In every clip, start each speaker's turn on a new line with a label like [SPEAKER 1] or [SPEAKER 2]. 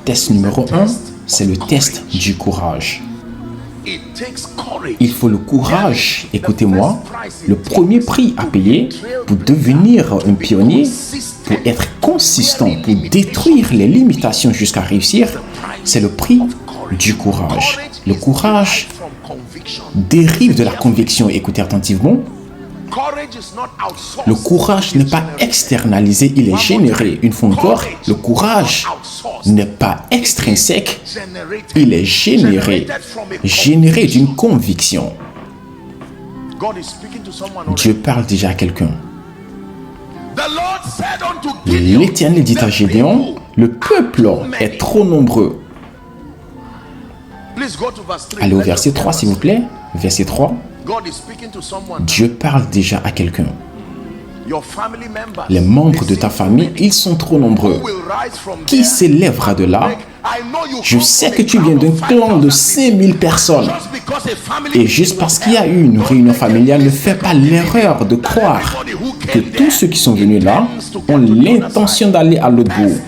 [SPEAKER 1] Test numéro 1, c'est le test du courage. Il faut le courage, écoutez-moi, le premier prix à payer pour devenir un pionnier, pour être consistant, pour détruire les limitations jusqu'à réussir, c'est le prix du courage. Le courage dérive de la conviction, écoutez attentivement. Le courage n'est pas externalisé, il est généré. Une fois encore, le courage n'est pas extrinsèque, il est généré d'une conviction. Dieu parle déjà à quelqu'un. L'Éternel dit à Gédéon, le peuple est trop nombreux. Allez au verset 3, s'il vous plaît. Verset 3. Dieu parle déjà à quelqu'un. Les membres de ta famille, ils sont trop nombreux. Qui s'élèvera de là? Je sais que tu viens d'un clan de 5000 personnes. Et juste parce qu'il y a eu une réunion familiale, ne fais pas l'erreur de croire que tous ceux qui sont venus là ont l'intention d'aller à l'autre bout.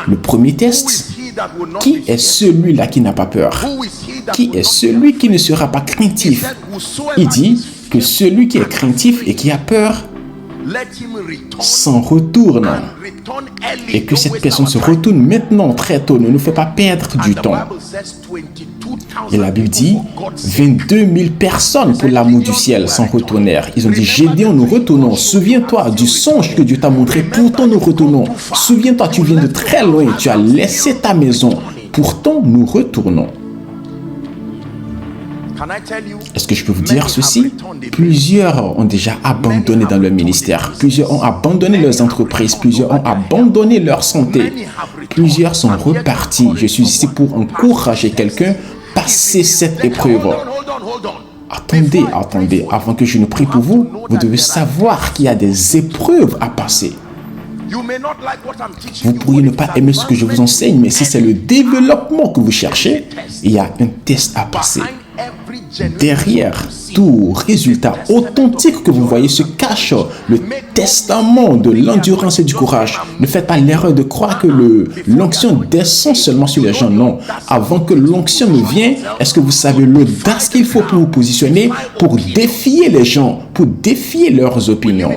[SPEAKER 1] Le premier test, qui est celui-là qui n'a pas peur? Qui est celui qui ne sera pas craintif? Il dit que celui qui est craintif et qui a peur s'en retourne. Et que cette personne se retourne maintenant très tôt. Ne nous fait pas perdre du temps. Et la Bible dit 22 000 personnes pour l'amour du ciel s'en retournèrent. Ils ont dit, Gédéon, nous retournons. Souviens-toi du songe que Dieu t'a montré. Pourtant, nous retournons. Souviens-toi, tu viens de très loin. Tu as laissé ta maison. Pourtant, nous retournons. Est-ce que je peux vous dire ceci? Plusieurs ont déjà abandonné dans leur ministère. Plusieurs ont abandonné leurs entreprises. Plusieurs ont abandonné leur santé. Plusieurs sont repartis. Je suis ici pour encourager quelqu'un. Passez cette épreuve. Attendez. Avant que je ne prie pour vous, vous devez savoir qu'il y a des épreuves à passer. Vous pourriez ne pas aimer ce que je vous enseigne, mais si c'est le développement que vous cherchez, il y a un test à passer. Derrière tout résultat authentique que vous voyez se cache le testament de l'endurance et du courage. Ne faites pas l'erreur de croire que l'onction descend seulement sur les gens. Non. Avant que l'onction ne vienne, est-ce que vous savez l'audace qu'il faut pour vous positionner, pour défier les gens, pour défier leurs opinions?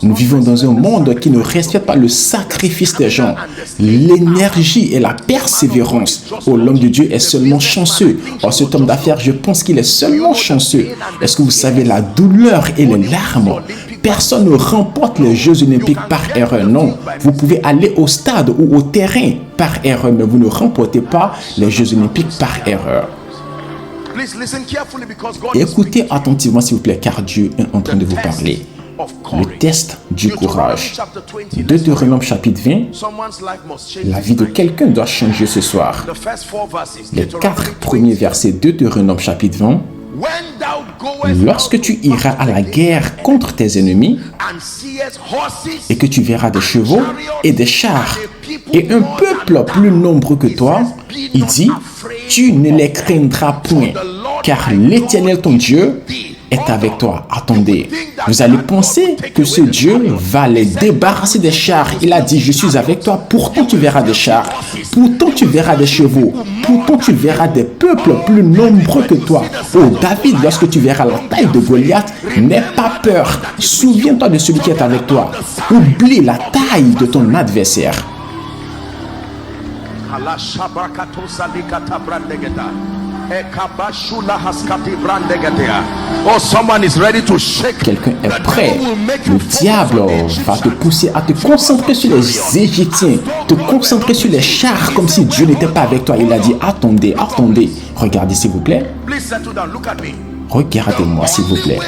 [SPEAKER 1] Nous vivons dans un monde qui ne respecte pas le sacrifice des gens, l'énergie et la persévérance. Oh, l'homme de Dieu est seulement chanceux. Oh, cet homme d'affaires, je pense qu'il est seulement chanceux. Est-ce que vous savez la douleur et les larmes? Personne ne remporte les Jeux Olympiques par erreur, non. Vous pouvez aller au stade ou au terrain par erreur, mais vous ne remportez pas les Jeux Olympiques par erreur. Écoutez attentivement, s'il vous plaît, car Dieu est en train de vous parler. Le test du courage. Deutéronome chapitre 20. La vie de quelqu'un doit changer ce soir. Les 4 premiers versets de Deutéronome chapitre 20. Lorsque tu iras à la guerre contre tes ennemis et que tu verras des chevaux et des chars et un peuple plus nombreux que toi, il dit, tu ne les craindras point, car l'Éternel ton Dieu est avec toi. Attendez, vous allez penser que ce Dieu va les débarrasser des chars. Il a dit, je suis avec toi, pourtant tu verras des chars, pourtant tu verras des chevaux, pourtant tu verras des peuples plus nombreux que toi. Oh David, lorsque tu verras la taille de Goliath, n'aie pas peur. Souviens-toi de celui qui est avec toi. Oublie la taille de ton adversaire.
[SPEAKER 2] Oh, someone is ready to shake.
[SPEAKER 1] Quelqu'un est prêt. Le diable va te pousser à te concentrer sur les Égyptiens, te concentrer sur les chars comme si Dieu n'était pas avec toi. Il a dit, attendez. Regardez s'il vous plaît. Regardez-moi s'il vous plaît.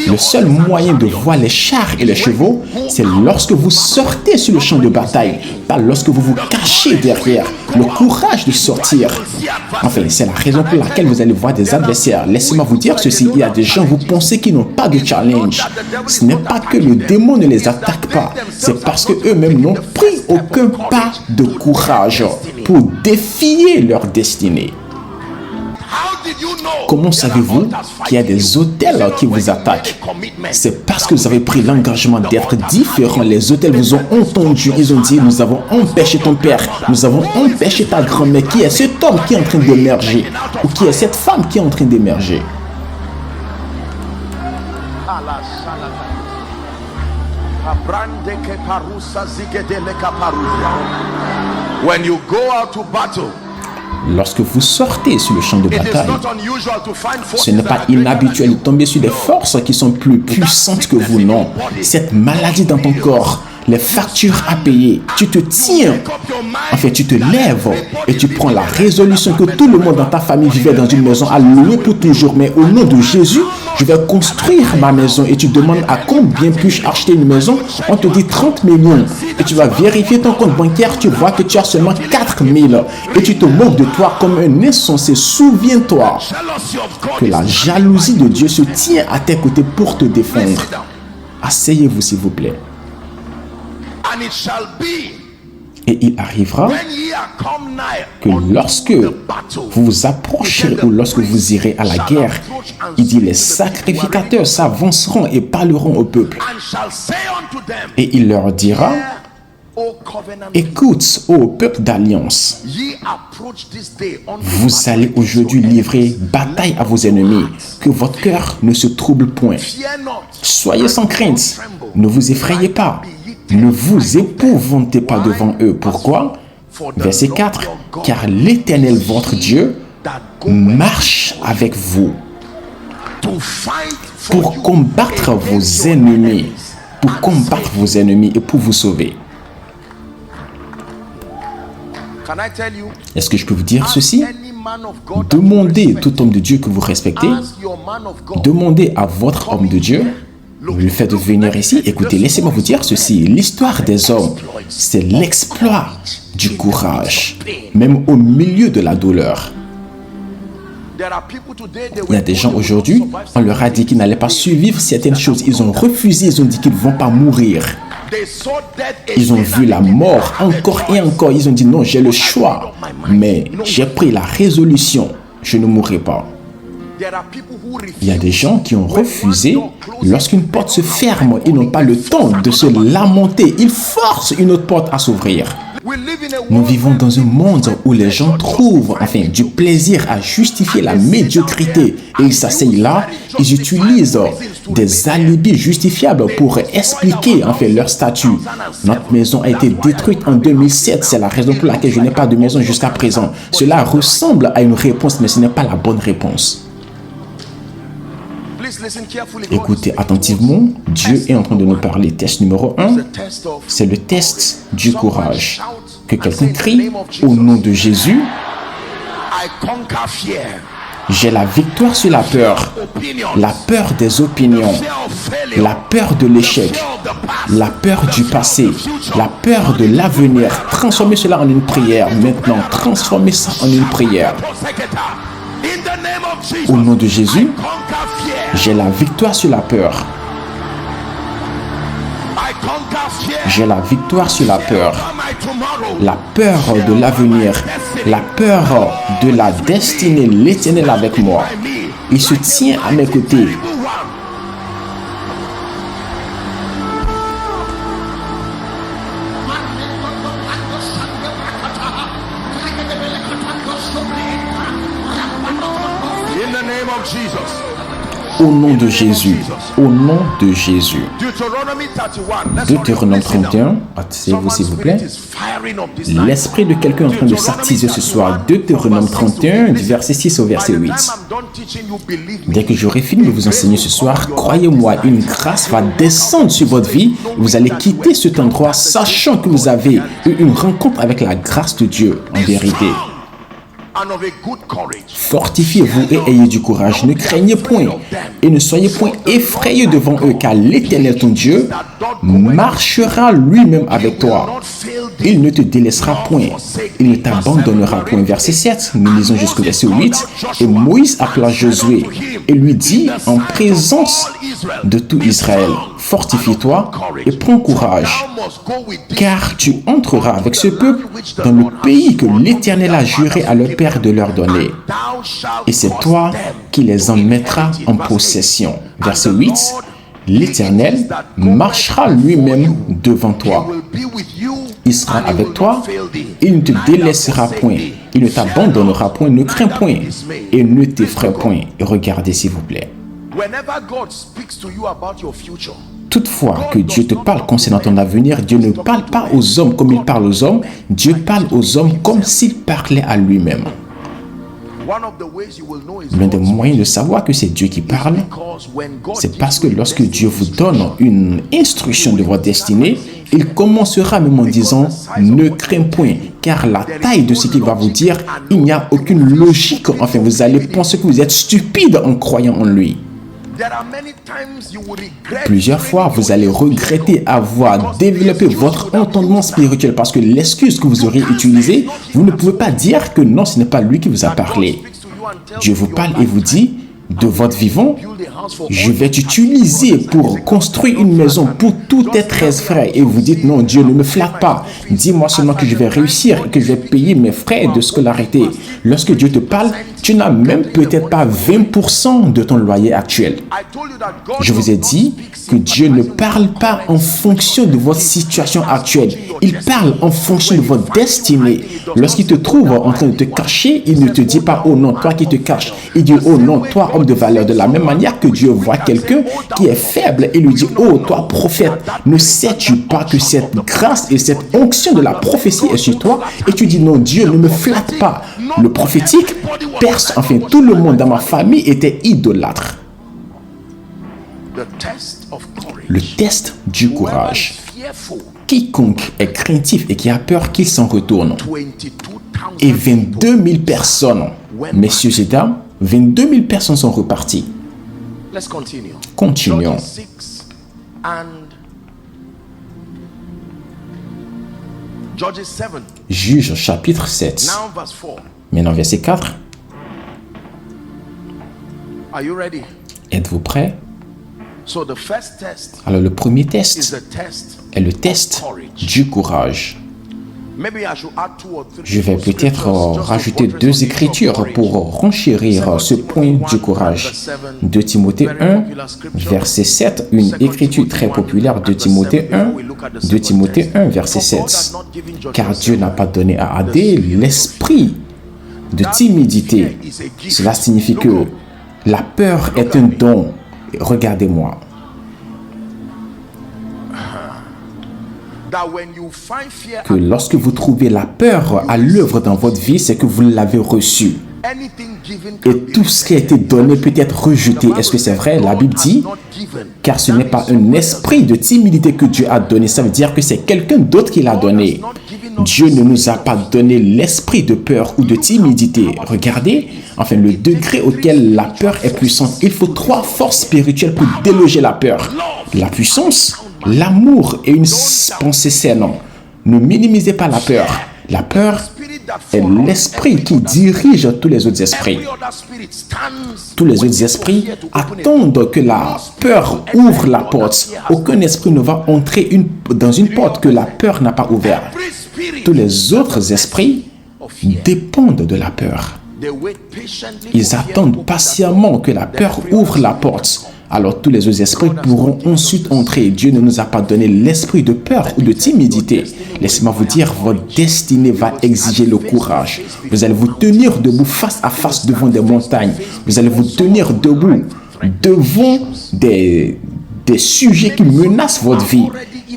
[SPEAKER 1] Le seul moyen de voir les chars et les chevaux, c'est lorsque vous sortez sur le champ de bataille, pas lorsque vous vous cachez derrière. Le courage de sortir. Enfin, c'est la raison pour laquelle vous allez voir des adversaires. Laissez-moi vous dire ceci, il y a des gens, vous pensez qu'ils n'ont pas de challenge. Ce n'est pas que le démon ne les attaque pas, c'est parce qu'eux-mêmes n'ont pris aucun pas de courage pour défier leur destinée. Comment savez-vous qu'il y a des autels qui vous attaquent? C'est parce que vous avez pris l'engagement d'être différent. Les autels vous ont entendu. Ils ont dit, nous avons empêché ton père. Nous avons empêché ta grand-mère. Qui est cet homme qui est en train d'émerger? Ou qui est cette femme qui est en train d'émerger?
[SPEAKER 2] When you go out to battle,
[SPEAKER 1] lorsque vous sortez sur le champ de bataille, ce n'est pas inhabituel de tomber sur des forces qui sont plus puissantes que vous, non. Cette maladie dans ton corps, les factures à payer, tu te tiens, en fait tu te lèves et tu prends la résolution que tout le monde dans ta famille vivait dans une maison à louer pour toujours, mais au nom de Jésus, je vais construire ma maison. Et tu demandes à combien puis-je acheter une maison? On te dit 30 millions. Et tu vas vérifier ton compte bancaire, tu vois que tu as seulement 4 000. Et tu te moques de toi comme un insensé. Souviens-toi que la jalousie de Dieu se tient à tes côtés pour te défendre. Asseyez-vous s'il vous plaît. Et il arrivera que lorsque vous vous approcherez ou lorsque vous irez à la guerre, il dit les sacrificateurs s'avanceront et parleront au peuple. Et il leur dira, écoute, ô peuple d'alliance, vous allez aujourd'hui livrer bataille à vos ennemis, que votre cœur ne se trouble point. Soyez sans crainte, ne vous effrayez pas. Ne vous épouvantez pas devant eux. Pourquoi? Verset 4. Car l'Éternel, votre Dieu, marche avec vous pour combattre vos ennemis. Pour combattre vos ennemis et pour vous sauver. Est-ce que je peux vous dire ceci? Demandez tout homme de Dieu que vous respectez. Demandez à votre homme de Dieu. Le fait de venir ici, écoutez, laissez-moi vous dire ceci. L'histoire des hommes, c'est l'exploit du courage, même au milieu de la douleur. Il y a des gens aujourd'hui, on leur a dit qu'ils n'allaient pas survivre certaines choses. Ils ont refusé, ils ont dit qu'ils ne vont pas mourir. Ils ont vu la mort encore et encore. Ils ont dit non, j'ai le choix. Mais j'ai pris la résolution, je ne mourrai pas. Il y a des gens qui ont refusé. Lorsqu'une porte se ferme, ils n'ont pas le temps de se lamenter. Ils forcent une autre porte à s'ouvrir. Nous vivons dans un monde où les gens trouvent du plaisir à justifier la médiocrité. Et ils s'asseyent là, ils utilisent des alibis justifiables pour expliquer leur statut. Notre maison a été détruite en 2007. C'est la raison pour laquelle je n'ai pas de maison jusqu'à présent. Cela ressemble à une réponse, mais ce n'est pas la bonne réponse. Écoutez attentivement, Dieu est en train de nous parler. Test numéro 1, c'est le test du courage. Que quelqu'un crie au nom de Jésus. J'ai la victoire sur la peur des opinions, la peur de l'échec, la peur du passé, la peur de l'avenir. Transformez cela en une prière maintenant. Transformez ça en une prière. Au nom de Jésus, j'ai la victoire sur la peur. J'ai la victoire sur la peur de l'avenir, la peur de la destinée, l'Éternel avec moi. Il se tient à mes côtés. Au nom de Jésus, au nom de Jésus. Deutéronome 31, asseyez-vous s'il vous plaît. L'esprit de quelqu'un est en train de s'attiser ce soir. Deutéronome 31, du verset 6 au verset 8. Dès que j'aurai fini de vous enseigner ce soir, croyez-moi, une grâce va descendre sur votre vie. Vous allez quitter cet endroit sachant que vous avez eu une rencontre avec la grâce de Dieu en vérité. Fortifiez-vous et ayez du courage. Ne craignez point et ne soyez point effrayés devant eux, car l'Éternel ton Dieu marchera lui-même avec toi. Il ne te délaissera point. Il ne t'abandonnera point. Verset 7, nous lisons jusqu'au verset 8. Et Moïse appela Josué et lui dit en présence de tout Israël, fortifie-toi et prends courage, car tu entreras avec ce peuple dans le pays que l'Éternel a juré à leur père de leur donner. Et c'est toi qui les en mettras en possession. Verset 8. L'Éternel marchera lui-même devant toi. Il sera avec toi, il ne te délaissera point, il ne t'abandonnera point, ne crains point et ne t'effraie point. Et regardez s'il vous plaît. Toutefois que Dieu te parle concernant ton avenir, Dieu ne parle pas aux hommes comme il parle aux hommes, Dieu parle aux hommes comme s'il parlait à lui-même. L'un des moyens de savoir que c'est Dieu qui parle, c'est parce que lorsque Dieu vous donne une instruction de votre destinée, il commencera même en disant « Ne crains point », car la taille de ce qu'il va vous dire, il n'y a aucune logique. Enfin, vous allez penser que vous êtes stupide en croyant en lui. Plusieurs fois, vous allez regretter avoir développé votre entendement spirituel parce que l'excuse que vous auriez utilisée, vous ne pouvez pas dire que non, ce n'est pas lui qui vous a parlé. Dieu vous parle et vous dit, de votre vivant, je vais t'utiliser pour construire une maison pour tous tes 13 frères. Et vous dites, non, Dieu ne me flatte pas. Dis-moi seulement que je vais réussir et que je vais payer mes frais de scolarité. Lorsque Dieu te parle, tu n'as même peut-être pas 20% de ton loyer actuel. Je vous ai dit que Dieu ne parle pas en fonction de votre situation actuelle. Il parle en fonction de votre destinée. Lorsqu'il te trouve en train de te cacher, il ne te dit pas, oh non, toi qui te caches. Il dit, oh non, toi, homme de valeur. De la même manière que Dieu voit quelqu'un qui est faible et lui dit, oh, toi, prophète, ne sais-tu pas que cette grâce et cette onction de la prophétie est sur toi? Et tu dis, non, Dieu ne me flatte pas. Le prophétique, enfin, tout le monde dans ma famille était idolâtre. Le test du courage. Quiconque est craintif et qui a peur qu'il s'en retourne. Et 22 000 personnes, messieurs et dames, 22 000 personnes sont reparties. Continuons. Juge chapitre 7. Maintenant, verset 4. Êtes-vous prêts? Alors, le premier test est le test du courage. Je vais peut-être rajouter 2 écritures pour renchérir ce point du courage. 2 Timothée 1, verset 7, une écriture très populaire de Timothée 1, 2 Timothée 1, verset 7. Car Dieu n'a pas donné à Adé l'esprit de timidité. Cela signifie que la peur est un don. Regardez-moi. Que lorsque vous trouvez la peur à l'œuvre dans votre vie, c'est que vous l'avez reçue. Et tout ce qui a été donné peut être rejeté. Est-ce que c'est vrai? La Bible dit, car ce n'est pas un esprit de timidité que Dieu a donné. Ça veut dire que c'est quelqu'un d'autre qui l'a donné. Dieu ne nous a pas donné l'esprit de peur ou de timidité. Regardez, enfin, le degré auquel la peur est puissante. Il faut 3 forces spirituelles pour déloger la peur. La puissance, l'amour et une pensée saine. Ne minimisez pas la peur. La peur est l'esprit qui dirige tous les autres esprits. Tous les autres esprits attendent que la peur ouvre la porte. Aucun esprit ne va entrer dans une porte que la peur n'a pas ouverte. Tous les autres esprits dépendent de la peur. Ils attendent patiemment que la peur ouvre la porte. Alors tous les autres esprits pourront ensuite entrer. Dieu ne nous a pas donné l'esprit de peur ou de timidité. Laissez-moi vous dire, votre destinée va exiger le courage. Vous allez vous tenir debout face à face devant des montagnes. Vous allez vous tenir debout devant des sujets qui menacent votre vie.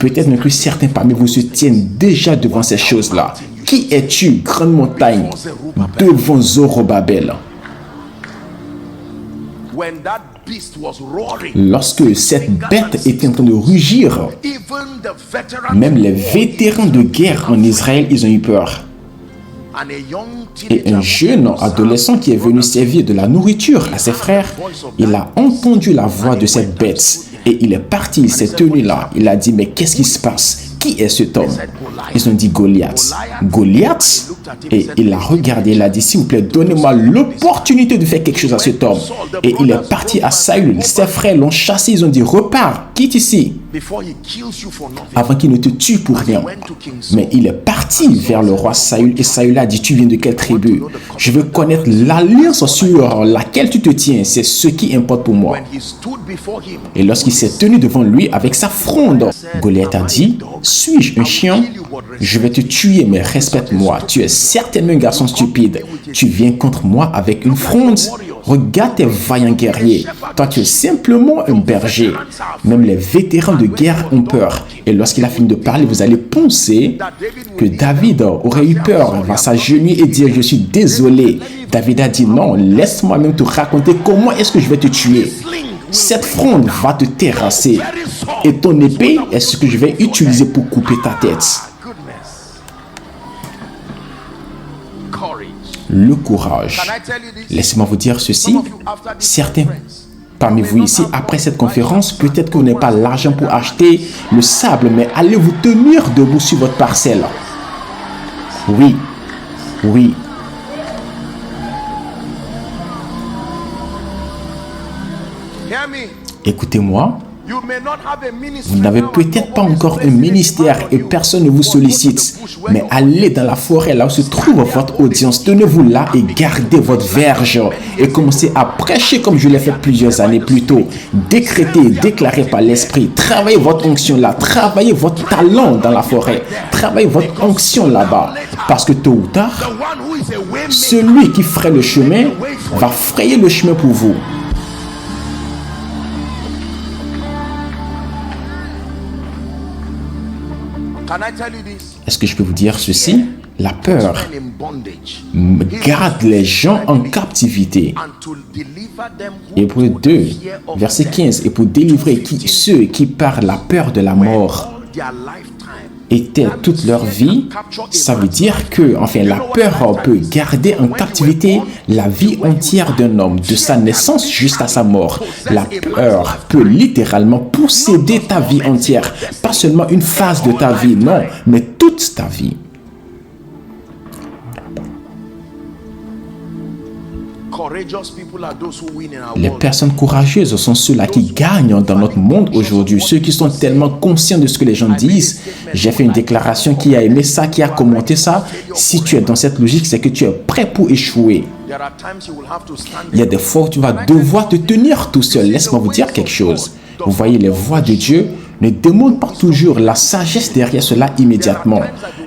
[SPEAKER 1] Peut-être que certains parmi vous se tiennent déjà devant ces choses-là. Qui es-tu, grande montagne, devant Zorobabel? Lorsque cette bête était en train de rugir, même les vétérans de guerre en Israël, ils ont eu peur. Et un jeune adolescent qui est venu servir de la nourriture à ses frères, il a entendu la voix de cette bête et il est parti, il s'est tenu là. Il a dit, mais qu'est-ce qui se passe? Qui est cet homme? Ils ont dit Goliath. Goliath, et il a regardé, il a dit, s'il vous plaît, donnez-moi l'opportunité de faire quelque chose à cet homme. Et il est parti à Saül. Ses frères l'ont chassé, ils ont dit, repars, quitte ici. Avant qu'il ne te tue pour rien. Mais il est parti vers le roi Saül et Saül a dit, tu viens de quelle tribu? Je veux connaître l'alliance sur laquelle tu te tiens, c'est ce qui importe pour moi. Et lorsqu'il s'est tenu devant lui avec sa fronde, Goliath a dit, suis-je un chien? Je vais te tuer, mais respecte-moi. Tu es certainement un garçon stupide. Tu viens contre moi avec une fronde. Regarde tes vaillants guerriers. Toi, tu es simplement un berger. Même les vétérans de guerre ont peur. Et lorsqu'il a fini de parler, vous allez penser que David aurait eu peur. Il va s'agenouiller et dire, je suis désolé. David a dit, non, laisse-moi même te raconter comment est-ce que je vais te tuer. Cette fronde va te terrasser. Et ton épée est ce que je vais utiliser pour couper ta tête. Le courage. Laissez-moi vous dire ceci. Certains parmi vous ici, après cette conférence, peut-être que vous n'avez pas l'argent pour acheter le sable, mais allez vous tenir debout sur votre parcelle. Oui, oui. Écoutez-moi. Vous n'avez peut-être pas encore un ministère et personne ne vous sollicite, mais allez dans la forêt là où se trouve votre audience, tenez-vous là et gardez votre verge et commencez à prêcher comme je l'ai fait plusieurs années plus tôt. Décrétez, déclarez par l'esprit, travaillez votre onction là, travaillez votre talent dans la forêt, travaillez votre onction là-bas, parce que tôt ou tard, celui qui ferait le chemin va frayer le chemin pour vous. Est-ce que je peux vous dire ceci? La peur garde les gens en captivité. Hébreux 2, verset 15. Et pour délivrer ceux qui par la peur de la mort étaient toute leur vie, ça veut dire que, enfin, la peur peut garder en captivité la vie entière d'un homme, de sa naissance jusqu'à sa mort. La peur peut littéralement posséder ta vie entière, pas seulement une phase de ta vie, non, mais toute ta vie. Les personnes courageuses sont ceux-là qui gagnent dans notre monde aujourd'hui. Ceux qui sont tellement conscients de ce que les gens disent. J'ai fait une déclaration, qui a aimé ça, qui a commenté ça. Si tu es dans cette logique, c'est que tu es prêt pour échouer. Il y a des fois où tu vas devoir te tenir tout seul. Laisse-moi vous dire quelque chose. Vous voyez, les voix de Dieu ne demandent pas toujours la sagesse derrière cela immédiatement.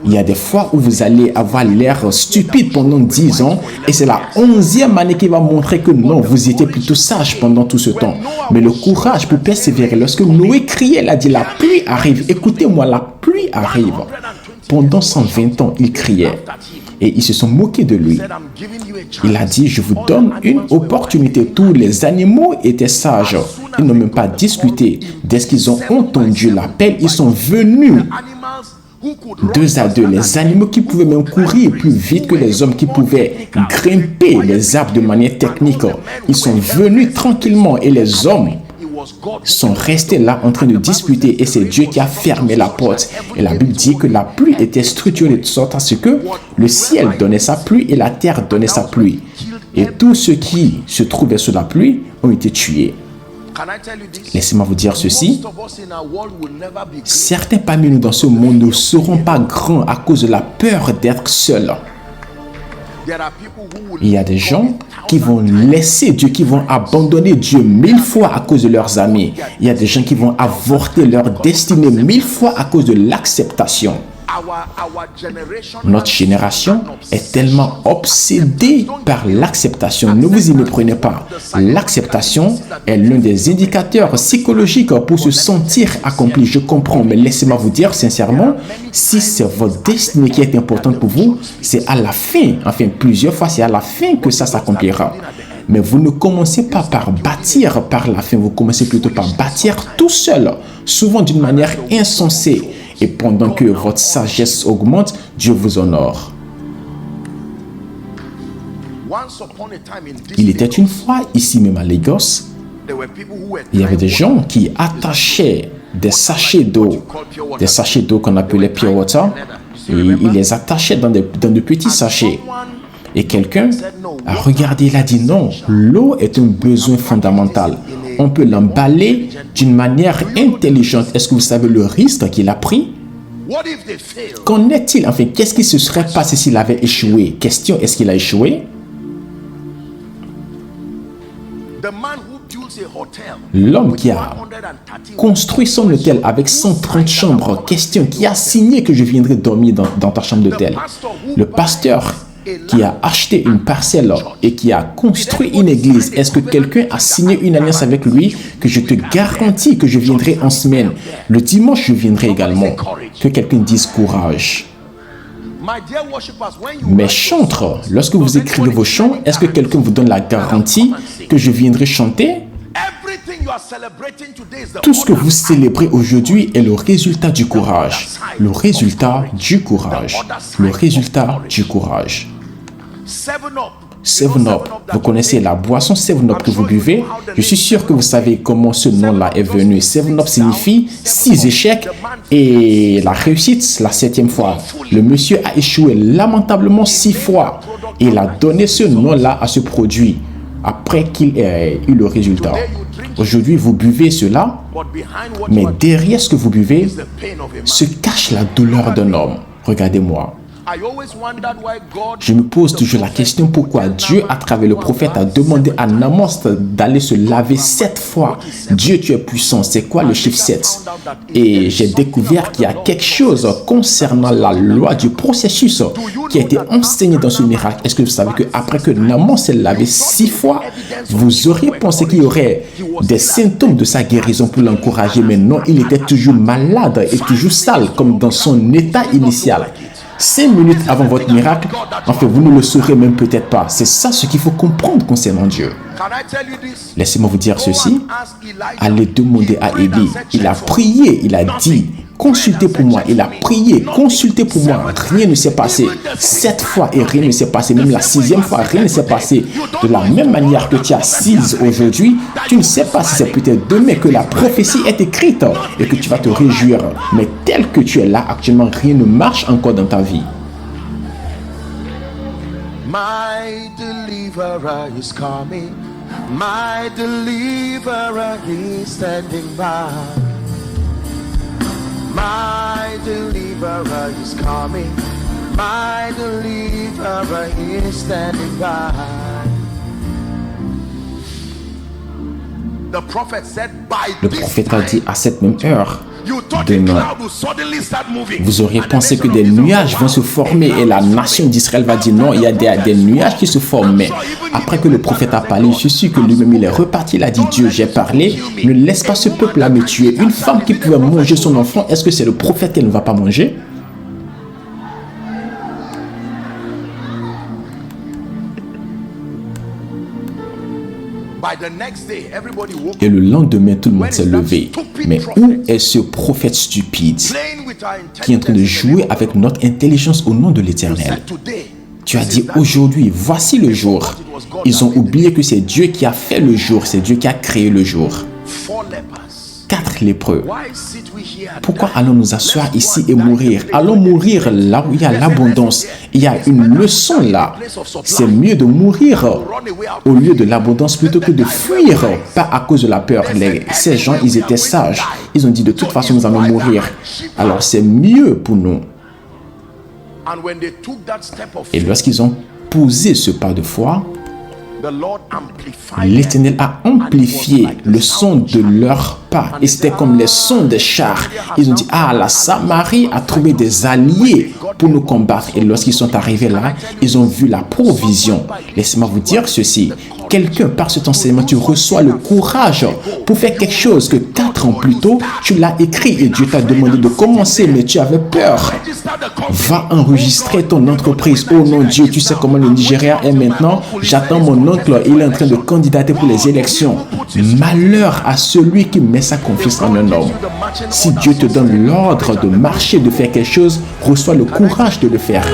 [SPEAKER 1] Il y a des fois où vous allez avoir l'air stupide pendant 10 ans et c'est la 11e année qui va montrer que non, vous étiez plutôt sage pendant tout ce temps. Mais le courage pour persévérer, lorsque Noé criait, il a dit, la pluie arrive. Écoutez-moi, la pluie arrive. Pendant 120 ans, il criait. Et ils se sont moqués de lui. Il a dit, je vous donne une opportunité. Tous les animaux étaient sages. Ils n'ont même pas discuté. Dès qu'ils ont entendu l'appel, ils sont venus 2 à 2. Les animaux qui pouvaient même courir plus vite que les hommes qui pouvaient grimper les arbres de manière technique. Ils sont venus tranquillement et les hommes sont restés là en train de discuter et c'est Dieu qui a fermé la porte. Et la Bible dit que la pluie était structurée de sorte à ce que le ciel donnait sa pluie et la terre donnait sa pluie. Et tous ceux qui se trouvaient sous la pluie ont été tués. Laissez-moi vous dire ceci. Certains parmi nous dans ce monde ne seront pas grands à cause de la peur d'être seuls. Il y a des gens qui vont laisser Dieu, qui vont abandonner Dieu 1000 fois à cause de leurs amis. Il y a des gens qui vont avorter leur destinée 1000 fois à cause de l'acceptation. Notre génération est tellement obsédée par l'acceptation. Ne vous y méprenez pas. L'acceptation est l'un des indicateurs psychologiques pour se sentir accompli. Je comprends, mais laissez-moi vous dire sincèrement, si c'est votre destinée qui est importante pour vous, c'est à la fin, enfin plusieurs fois, c'est à la fin que ça s'accomplira. Mais vous ne commencez pas par bâtir par la fin, vous commencez plutôt par bâtir tout seul, souvent d'une manière insensée. Et pendant que votre sagesse augmente, Dieu vous honore. Il était une fois, ici même à Lagos, il y avait des gens qui attachaient des sachets d'eau qu'on appelait pure water, Et il les attachait dans de petits sachets. Et quelqu'un a regardé, il a dit non, l'eau est un besoin fondamental. On peut l'emballer d'une manière intelligente. Est-ce que vous savez le risque qu'il a pris? Qu'en est-il? Enfin, qu'est-ce qui se serait passé s'il avait échoué? Question, est-ce qu'il a échoué? L'homme qui a construit son hôtel avec 130 chambres, question, qui a signé que je viendrai dormir dans ta chambre d'hôtel. Le pasteur qui a acheté une parcelle et qui a construit une église, est-ce que quelqu'un a signé une alliance avec lui que je te garantis que je viendrai en semaine? Le dimanche, je viendrai également. Que quelqu'un dise courage. Mes chantres, lorsque vous écrivez vos chants, est-ce que quelqu'un vous donne la garantie que je viendrai chanter? Tout ce que vous célébrez aujourd'hui est le résultat du courage. Le résultat du courage. Le résultat du courage. 7-Up, vous connaissez la boisson 7-Up que vous buvez? Je suis sûr que vous savez comment ce nom-là est venu. 7-Up signifie 6 échecs et la réussite la 7e fois. Le monsieur a échoué lamentablement 6 fois et il a donné ce nom-là à ce produit après qu'il ait eu le résultat. Aujourd'hui, vous buvez cela, mais derrière ce que vous buvez se cache la douleur d'un homme. Regardez-moi. Je me pose toujours la question pourquoi Dieu, à travers le prophète, a demandé à Naaman d'aller se laver 7 fois. Dieu, tu es puissant. C'est quoi le chiffre 7? Et j'ai découvert qu'il y a quelque chose concernant la loi du processus qui a été enseigné dans ce miracle. Est-ce que vous savez qu'après que Naaman s'est lavé 6 fois, vous auriez pensé qu'il y aurait des symptômes de sa guérison pour l'encourager, mais non, il était toujours malade et toujours sale, comme dans son état initial. 5 minutes avant votre miracle, en fait, vous ne le saurez même peut-être pas. C'est ça ce qu'il faut comprendre concernant Dieu. Laissez-moi vous dire ceci. Allez demander à Élie. Il a prié, il a dit, consultez pour moi. Il a prié, consultez pour moi. Rien ne s'est passé. 7 fois et rien ne s'est passé. Même la 6e fois, rien ne s'est passé. De la même manière que tu as 6 aujourd'hui, tu ne sais pas si c'est peut-être demain que la prophétie est écrite et que tu vas te réjouir. Mais tel que tu es là actuellement, rien ne marche encore dans ta vie.
[SPEAKER 2] My deliverer is coming. My deliverer is standing by. My deliverer is coming. My deliverer is standing by. The prophet said by
[SPEAKER 1] Le prophète a dit à cette même heure, demain, vous auriez pensé que des nuages vont se former et la nation d'Israël va dire non, il y a des nuages qui se forment. Mais après que le prophète a parlé, je suis sûr que lui-même il est reparti, il a dit Dieu, j'ai parlé, ne laisse pas ce peuple-là me tuer. Une femme qui pouvait manger son enfant, est-ce que c'est le prophète qu'elle ne va pas manger? Et le lendemain, tout le monde s'est levé. Mais où est ce prophète stupide qui est en train de jouer avec notre intelligence au nom de l'Éternel? Tu as dit aujourd'hui, voici le jour. Ils ont oublié que c'est Dieu qui a fait le jour, c'est Dieu qui a créé le jour. 4 lépreux. Pourquoi allons nous asseoir ici et mourir? Allons mourir là où il y a l'abondance. Il y a une leçon là. C'est mieux de mourir au lieu de l'abondance plutôt que de fuir, pas à cause de la peur. Ces gens, ils étaient sages. Ils ont dit de toute façon, nous allons mourir. Alors c'est mieux pour nous. Et lorsqu'ils ont posé ce pas de foi, l'Éternel a amplifié le son de leurs pas et c'était comme les sons des chars. Ils ont dit, ah, la Samarie a trouvé des alliés pour nous combattre. Et lorsqu'ils sont arrivés là, ils ont vu la provision. Laissez-moi vous dire ceci. Quelqu'un, par cet enseignement, tu reçois le courage pour faire quelque chose que 4 ans plus tôt, tu l'as écrit et Dieu t'a demandé de commencer, mais tu avais peur. Va enregistrer ton entreprise. Oh non, Dieu, tu sais comment le Nigeria est maintenant. J'attends mon oncle, il est en train de candidater pour les élections. Malheur à celui qui met sa confiance en un homme. Si Dieu te donne l'ordre de marcher, de faire quelque chose, reçois le courage de le faire.